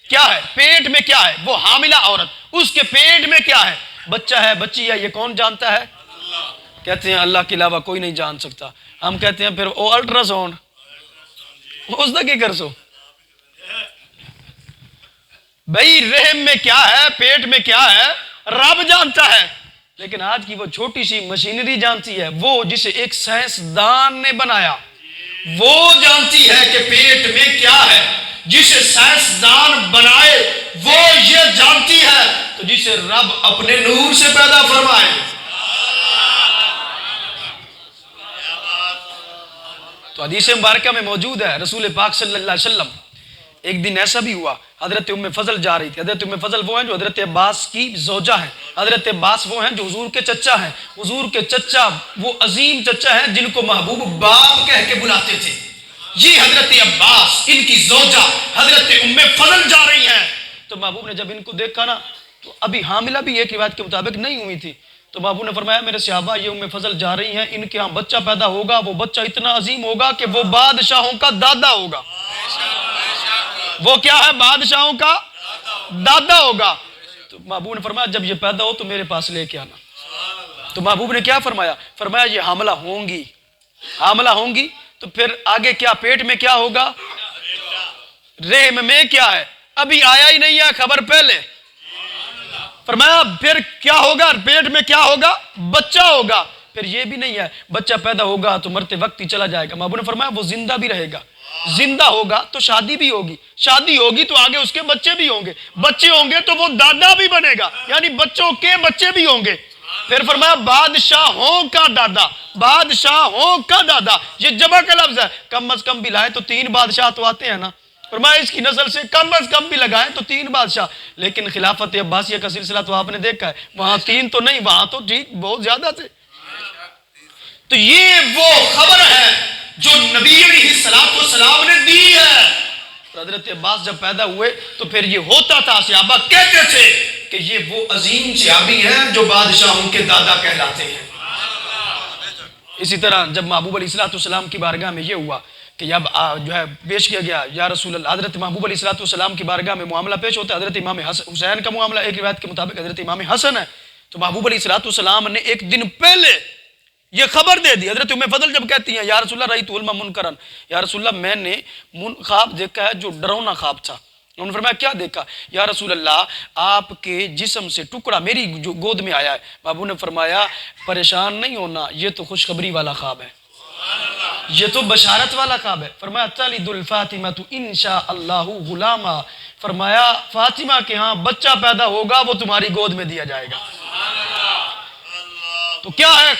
A: کیا ہے؟ پیٹ میں کیا ہے؟ وہ حاملہ عورت، اس کے پیٹ میں کیا ہے؟ بچہ ہے، بچی ہے، یہ کون جانتا ہے؟ کہتے ہیں اللہ کے علاوہ کوئی نہیں جان سکتا. ہم کہتے ہیں پھر وہ الٹرا ساؤنڈ اس دا کی کر سو بھائی. رحم میں کیا ہے، پیٹ میں کیا ہے، رب جانتا ہے. لیکن آج کی وہ چھوٹی سی مشینری جانتی ہے، وہ جسے ایک سائنسدان نے بنایا، وہ جانتی ہے کہ پیٹ میں کیا ہے، جسے سائنسدان بنائے وہ یہ جانتی ہے، تو جسے رب اپنے نور سے پیدا فرمائے۔ تو حدیث مبارکہ میں موجود ہے، رسول پاک صلی اللہ علیہ وسلم ایک دن ایسا بھی ہوا، حضرت ام فضل جا رہی تھی۔ حضرت ام فضل وہ ہیں جو حضرت عباس کی زوجہ ہیں، حضرت عباس وہ ہیں جو حضور کے چچا ہیں، حضور کے چچا وہ عظیم چچا ہیں جن کو محبوب باپ کہہ کے بلاتے تھے۔ یہ حضرت عباس، ان کی زوجہ حضرت ام فضل جا رہی ہیں، تو محبوب نے جب ان کو دیکھا نا، تو ابھی حاملہ بھی ایک روایت کے مطابق نہیں ہوئی تھی، تو محبوب نے فرمایا میرے صحابہ یہ ام فضل جا رہی ہیں، ان کے ہاں بچہ پیدا ہوگا، وہ بچہ اتنا عظیم ہوگا کہ وہ بادشاہوں کا دادا ہوگا۔ وہ کیا ہے؟ بادشاہوں کا دادا ہوگا۔ تو محبوب نے فرمایا جب یہ پیدا ہو تو میرے پاس لے کے آنا۔ تو محبوب نے کیا فرمایا؟ فرمایا یہ حاملہ ہوں گی، حاملہ ہوں گی تو پھر آگے کیا؟ پیٹ میں کیا ہوگا؟ رحم میں کیا ہے؟ ابھی آیا ہی نہیں ہے خبر پہلے۔ فرمایا پھر کیا ہوگا؟ پیٹ میں کیا ہوگا؟ بچہ ہوگا۔ پھر یہ بھی نہیں ہے بچہ پیدا ہوگا تو مرتے وقت ہی چلا جائے گا۔ محبوب نے فرمایا وہ زندہ بھی رہے گا، زندہ ہوگا تو شادی بھی ہوگی، شادی ہوگی تو آگے اس کے بچے بھی ہوں گے، بچے ہوں گے تو وہ دادا بھی بنے گا، یعنی بچوں کے بچے بھی ہوں گے۔ پھر فرمایا بادشاہوں کا دادا، بادشاہوں کا دادا، یہ جمع کا لفظ ہے، کم از کم بھی لائے تو 3 بادشاہ تو آتے ہیں نا۔ فرمایا اس کی نسل سے کم از کم بھی لگائیں تو 3 بادشاہ، لیکن خلافت عباسیہ کا سلسلہ تو آپ نے دیکھا ہے، وہاں 3 تو نہیں، وہاں تو ٹھیک بہت زیادہ تھے۔ تو یہ وہ خبر ہے جو نبی علیہ السلام نے دی ہے۔ حضرت عباس جب پیدا ہوئے تو پھر یہ ہوتا تھا، صحابہ کہتے تھے کہ یہ وہ عظیم صحابی ہیں جو بادشاہوں کے دادا کہلاتے ہیں۔ اسی طرح جب محبوب علیہ السلام کی بارگاہ میں یہ ہوا کہ جب جو ہے پیش کیا گیا یا رسول اللہ، حضرت محبوب علیہ السلام کی بارگاہ میں معاملہ پیش ہوتا ہے، حضرت امام حسین کا معاملہ ایک روایت کے مطابق حضرت امام حسن ہے، تو محبوب علیہ السلام نے ایک دن پہلے یہ خبر دے دی۔ حضرت ام فضل جب کہتی ہیں یا رسول اللہ رأیت علم منکرن، یا رسول اللہ میں نے خواب دیکھا ہے جو ڈرونا خواب تھا۔ انہوں نے فرمایا کیا دیکھا؟ یا رسول اللہ آپ کے جسم سے ٹکڑا میری جو گود میں آیا ہے۔ محبوب نے فرمایا پریشان نہیں ہونا، یہ تو خوشخبری والا خواب ہے، یہ تو بشارت والا خواب ہے۔ فرمایا تلد الفاطمۃ انشاء اللہ غلاما، فرمایا فاطمہ کے ہاں بچہ پیدا ہوگا، وہ تمہاری گود میں دیا جائے گا۔ تو کیا ہے؟